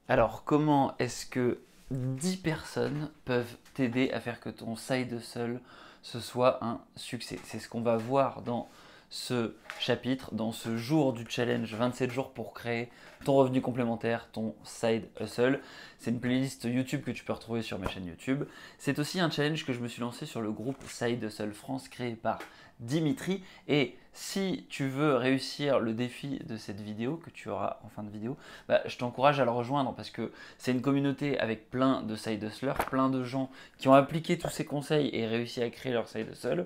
Alors, comment est-ce que 10 personnes peuvent t'aider à faire que ton side hustle ce soit un succès? C'est ce qu'on va voir dans ce chapitre, dans ce jour du challenge 27 jours pour créer ton revenu complémentaire, ton side hustle. C'est une playlist YouTube que tu peux retrouver sur ma chaîne YouTube. C'est aussi un challenge que je me suis lancé sur le groupe Side Hustle France créé par Dimitri. Et si tu veux réussir le défi de cette vidéo que tu auras en fin de vidéo, je t'encourage à le rejoindre parce que c'est une communauté avec plein de side hustlers, plein de gens qui ont appliqué tous ces conseils et réussi à créer leur side hustle.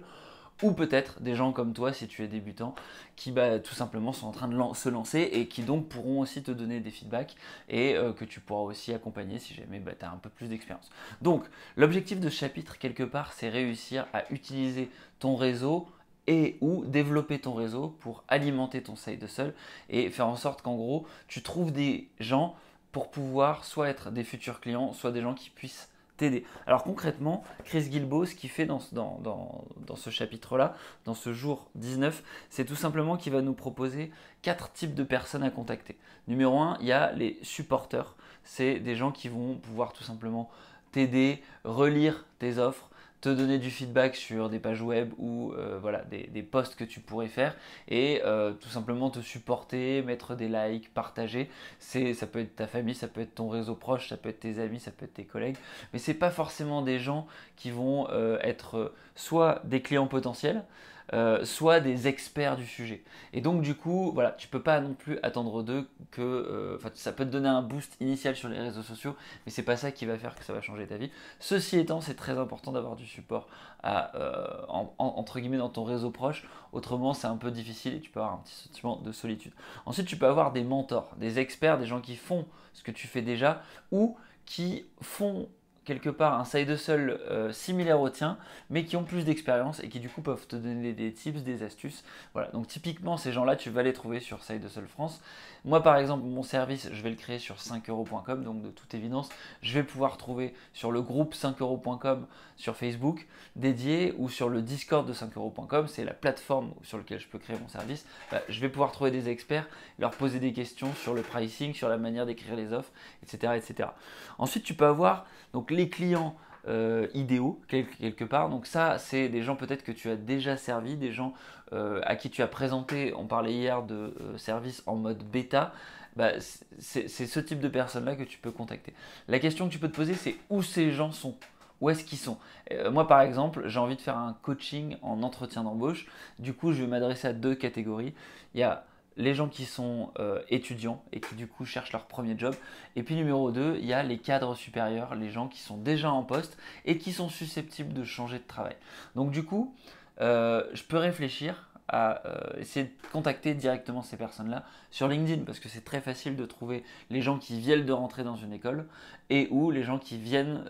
Ou peut-être des gens comme toi, si tu es débutant, qui tout simplement sont en train de se lancer et qui donc pourront aussi te donner des feedbacks et que tu pourras aussi accompagner si jamais tu as un peu plus d'expérience. Donc, l'objectif de ce chapitre, quelque part, c'est réussir à utiliser ton réseau et ou développer ton réseau pour alimenter ton side hustle et faire en sorte qu'en gros, tu trouves des gens pour pouvoir soit être des futurs clients, soit des gens qui puissent t'aider. Alors concrètement, Chris Guilbeault, ce qu'il fait dans ce chapitre-là, dans ce jour 19, c'est tout simplement qu'il va nous proposer 4 types de personnes à contacter. Numéro 1, il y a les supporters. C'est des gens qui vont pouvoir tout simplement t'aider, relire tes offres, te donner du feedback sur des pages web ou voilà, des posts que tu pourrais faire et tout simplement te supporter, mettre des likes, partager. Ça peut être ta famille, ça peut être ton réseau proche, ça peut être tes amis, ça peut être tes collègues, mais c'est pas forcément des gens qui vont être soit des clients potentiels, soit des experts du sujet. Et donc du coup, voilà, tu peux pas non plus attendre d'eux que, ça peut te donner un boost initial sur les réseaux sociaux, mais c'est pas ça qui va faire que ça va changer ta vie. Ceci étant, c'est très important d'avoir du support entre guillemets dans ton réseau proche, autrement c'est un peu difficile et tu peux avoir un petit sentiment de solitude. Ensuite, tu peux avoir des mentors, des experts, des gens qui font ce que tu fais déjà ou qui font quelque part un side hustle similaire au tien, mais qui ont plus d'expérience et qui du coup peuvent te donner des tips, des astuces. Voilà, donc typiquement ces gens-là, tu vas les trouver sur Side Hustle France. Moi par exemple, mon service, je vais le créer sur 5euros.com, donc de toute évidence, je vais pouvoir trouver sur le groupe 5euros.com sur Facebook dédié ou sur le Discord de 5euros.com, c'est la plateforme sur laquelle je peux créer mon service. Je vais pouvoir trouver des experts, leur poser des questions sur le pricing, sur la manière d'écrire les offres, etc., etc. Ensuite, tu peux avoir donc les clients idéaux quelque part. Donc ça, c'est des gens peut-être que tu as déjà servi, des gens à qui tu as présenté, on parlait hier de services en mode bêta. C'est ce type de personnes-là que tu peux contacter. La question que tu peux te poser, c'est où ces gens sont. Où est-ce qu'ils sont? Moi, par exemple, j'ai envie de faire un coaching en entretien d'embauche. Du coup, je vais m'adresser à deux catégories. Il y a les gens qui sont étudiants et qui du coup cherchent leur premier job. Et puis numéro 2, il y a les cadres supérieurs, les gens qui sont déjà en poste et qui sont susceptibles de changer de travail. Donc du coup, je peux réfléchir à essayer de contacter directement ces personnes-là sur LinkedIn parce que c'est très facile de trouver les gens qui viennent de rentrer dans une école et ou les gens qui viennent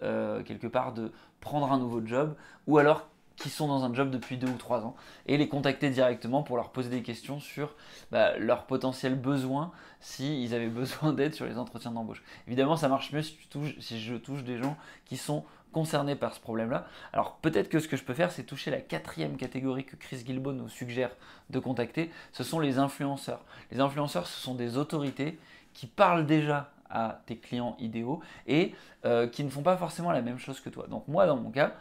quelque part de prendre un nouveau job ou alors qui sont dans un job depuis 2 ou 3 ans et les contacter directement pour leur poser des questions sur leurs potentiels besoins s'ils avaient besoin d'aide sur les entretiens d'embauche. Évidemment, ça marche mieux si je touche des gens qui sont concernés par ce problème-là. Alors peut-être que ce que je peux faire, c'est toucher la quatrième catégorie que Chris Guilbeault nous suggère de contacter. Ce sont les influenceurs. Les influenceurs, ce sont des autorités qui parlent déjà à tes clients idéaux et qui ne font pas forcément la même chose que toi. Donc moi, dans mon cas,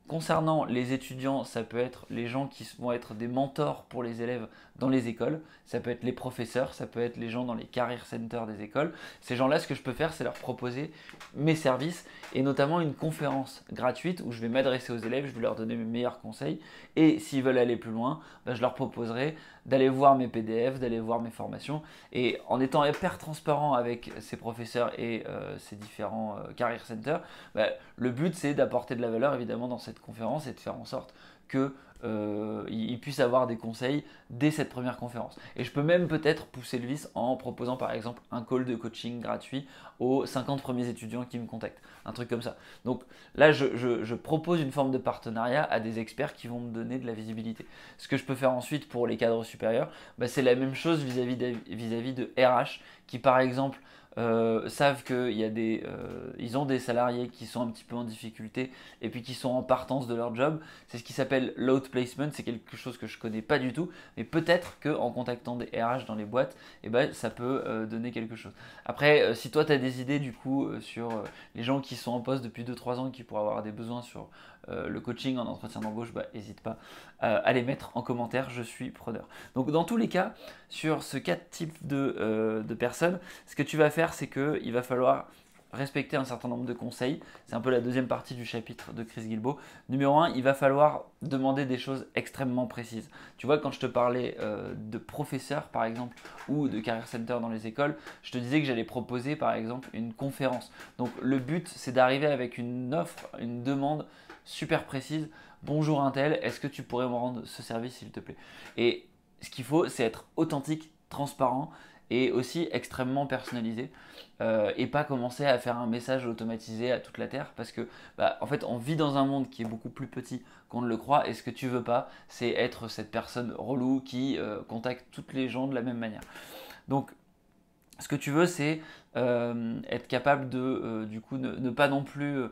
concernant les étudiants, ça peut être les gens qui vont être des mentors pour les élèves dans les écoles, ça peut être les professeurs, ça peut être les gens dans les career centers des écoles. Ces gens-là, ce que je peux faire, c'est leur proposer mes services et notamment une conférence gratuite où je vais m'adresser aux élèves, je vais leur donner mes meilleurs conseils et s'ils veulent aller plus loin, je leur proposerai d'aller voir mes PDF, d'aller voir mes formations et en étant hyper transparent avec ces professeurs et ces différents career centers, le but c'est d'apporter de la valeur évidemment dans cette conférence et de faire en sorte que ils puissent avoir des conseils dès cette première conférence. Et je peux même peut-être pousser le vice en proposant par exemple un call de coaching gratuit aux 50 premiers étudiants qui me contactent. Un truc comme ça. Donc là, je propose une forme de partenariat à des experts qui vont me donner de la visibilité. Ce que je peux faire ensuite pour les cadres supérieurs, c'est la même chose vis-à-vis de RH qui par exemple savent ils ont des salariés qui sont un petit peu en difficulté et puis qui sont en partance de leur job. C'est ce qui s'appelle load placement, c'est quelque chose que je connais pas du tout, mais peut-être qu'en contactant des RH dans les boîtes, eh ben, ça peut donner quelque chose. Après, si toi tu as des idées du coup sur les gens qui sont en poste depuis 2-3 ans et qui pourraient avoir des besoins sur le coaching en entretien d'embauche, bah, n'hésite pas à les mettre en commentaire, je suis preneur. Donc dans tous les cas, sur ce 4 types de personnes, ce que tu vas faire, c'est qu'il va falloir respecter un certain nombre de conseils. C'est un peu la deuxième partie du chapitre de Chris Guillebaud. Numéro 1, il va falloir demander des choses extrêmement précises. Tu vois, quand je te parlais de professeurs, par exemple, ou de career center dans les écoles, je te disais que j'allais proposer, par exemple, une conférence. Donc le but, c'est d'arriver avec une offre, une demande super précise. Bonjour Intel, est-ce que tu pourrais me rendre ce service s'il te plaît? Et ce qu'il faut, c'est être authentique, transparent et aussi extrêmement personnalisé et pas commencer à faire un message automatisé à toute la Terre parce que bah, en fait on vit dans un monde qui est beaucoup plus petit qu'on ne le croit et ce que tu veux pas c'est être cette personne relou qui contacte toutes les gens de la même manière. Donc ce que tu veux, c'est être capable de, du coup, ne pas non plus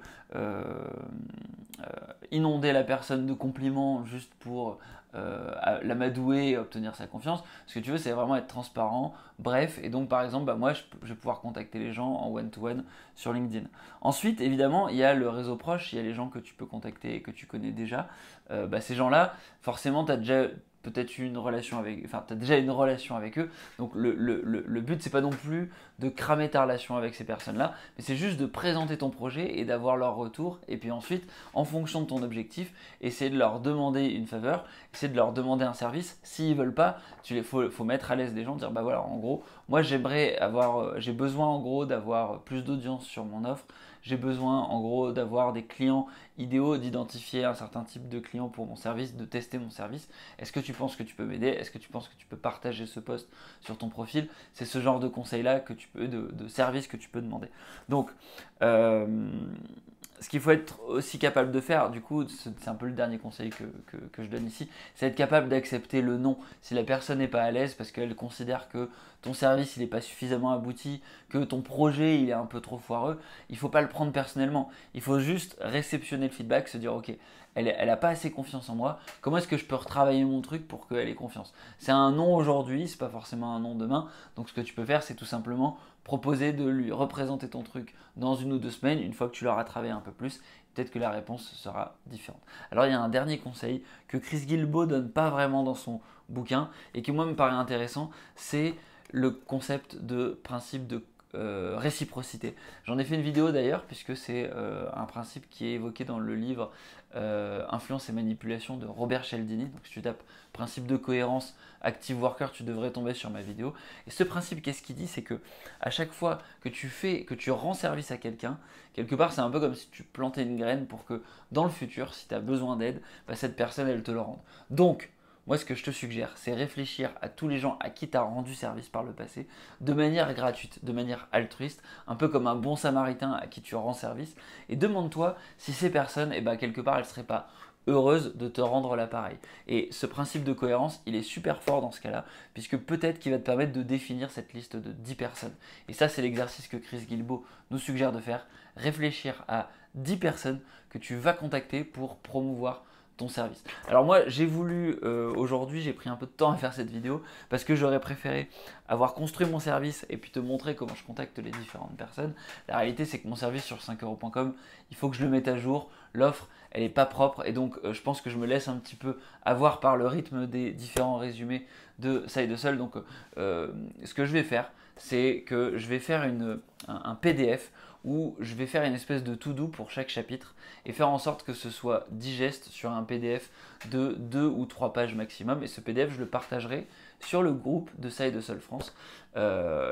inonder la personne de compliments juste pour l'amadouer et obtenir sa confiance. Ce que tu veux, c'est vraiment être transparent, bref. Et donc, par exemple, bah, moi, je vais pouvoir contacter les gens en one-to-one sur LinkedIn. Ensuite, évidemment, il y a le réseau proche, il y a les gens que tu peux contacter et que tu connais déjà. Bah, ces gens-là, forcément, tu as déjà peut-être une relation avec, enfin, tu as déjà une relation avec eux. Donc le but, c'est pas non plus de cramer ta relation avec ces personnes-là, mais c'est juste de présenter ton projet et d'avoir leur retour. Et puis ensuite, en fonction de ton objectif, essayer de leur demander une faveur, essayer de leur demander un service. S'ils veulent pas, faut mettre à l'aise les gens, dire bah voilà, en gros, moi j'aimerais avoir, j'ai besoin en gros d'avoir plus d'audience sur mon offre. J'ai besoin en gros d'avoir des clients idéaux, d'identifier un certain type de clients pour mon service, de tester mon service. Est-ce que tu penses que tu peux m'aider? Est-ce que tu penses que tu peux partager ce post sur ton profil? C'est ce genre de conseils-là que tu peux, de services que tu peux demander. Donc, ce qu'il faut être aussi capable de faire, du coup, c'est un peu le dernier conseil que je donne ici, c'est être capable d'accepter le non. Si la personne n'est pas à l'aise parce qu'elle considère que ton service il n'est pas suffisamment abouti, que ton projet il est un peu trop foireux, il ne faut pas le prendre personnellement. Il faut juste réceptionner le feedback, se dire ok, elle n'a pas assez confiance en moi, comment est-ce que je peux retravailler mon truc pour qu'elle ait confiance? C'est un non aujourd'hui, c'est pas forcément un non demain, donc ce que tu peux faire c'est tout simplement proposer de lui représenter ton truc dans 1 ou 2 semaines, une fois que tu l'auras travaillé un peu plus, peut-être que la réponse sera différente. Alors il y a un dernier conseil que Chris Guillebaud donne pas vraiment dans son bouquin et qui moi me paraît intéressant, c'est le concept de principe de réciprocité. J'en ai fait une vidéo d'ailleurs puisque c'est un principe qui est évoqué dans le livre Influence et manipulation de Robert Cialdini. Donc si tu tapes principe de cohérence Active Worker, tu devrais tomber sur ma vidéo. Et ce principe, qu'est-ce qu'il dit? C'est que à chaque fois que tu rends service à quelqu'un, quelque part c'est un peu comme si tu plantais une graine pour que dans le futur, si tu as besoin d'aide, bah, cette personne elle te le rende. Donc moi, ce que je te suggère, c'est réfléchir à tous les gens à qui tu as rendu service par le passé, de manière gratuite, de manière altruiste, un peu comme un bon samaritain à qui tu rends service, et demande-toi si ces personnes, eh ben, quelque part, elles ne seraient pas heureuses de te rendre l'appareil. Et ce principe de cohérence, il est super fort dans ce cas-là, puisque peut-être qu'il va te permettre de définir cette liste de 10 personnes. Et ça, c'est l'exercice que Chris Guillebaud nous suggère de faire, réfléchir à 10 personnes que tu vas contacter pour promouvoir ton service. Alors moi j'ai voulu aujourd'hui, j'ai pris un peu de temps à faire cette vidéo parce que j'aurais préféré avoir construit mon service et puis te montrer comment je contacte les différentes personnes. La réalité c'est que mon service sur 5euros.com, il faut que je le mette à jour, l'offre elle n'est pas propre et donc je pense que je me laisse un petit peu avoir par le rythme des différents résumés de Side Hustle. Donc ce que je vais faire, c'est que je vais faire un PDF où je vais faire une espèce de to-do pour chaque chapitre et faire en sorte que ce soit digeste sur un PDF de 2 ou 3 pages maximum. Et ce PDF, je le partagerai sur le groupe de Side Hustle France.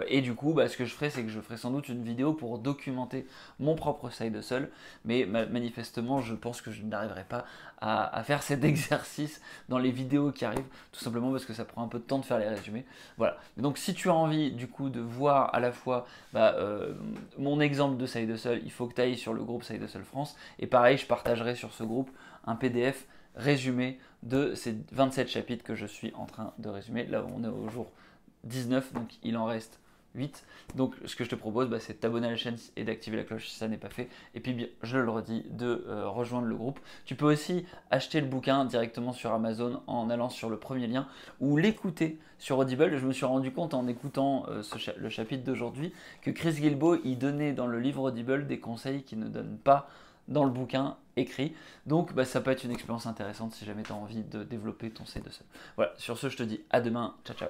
Et du coup, bah, ce que je ferai, c'est que je ferai sans doute une vidéo pour documenter mon propre Side Hustle. Mais manifestement, je pense que je n'arriverai pas à faire cet exercice dans les vidéos qui arrivent, tout simplement parce que ça prend un peu de temps de faire les résumés. Voilà. Donc si tu as envie du coup de voir à la fois mon exemple de Side Hustle, il faut que tu ailles sur le groupe Side Hustle France. Et pareil, je partagerai sur ce groupe un PDF résumé de ces 27 chapitres que je suis en train de résumer. Là, on est au jour 19, donc il en reste 8. Donc ce que je te propose, c'est de t'abonner à la chaîne et d'activer la cloche si ça n'est pas fait. Et puis, bien, je le redis, de rejoindre le groupe. Tu peux aussi acheter le bouquin directement sur Amazon en allant sur le premier lien ou l'écouter sur Audible. Je me suis rendu compte en écoutant le chapitre d'aujourd'hui que Chris Guilbeault, il donnait dans le livre Audible des conseils qu'il ne donne pas dans le bouquin écrit. Donc ça peut être une expérience intéressante si jamais tu as envie de développer ton C2E. Voilà, sur ce, je te dis à demain. Ciao, ciao.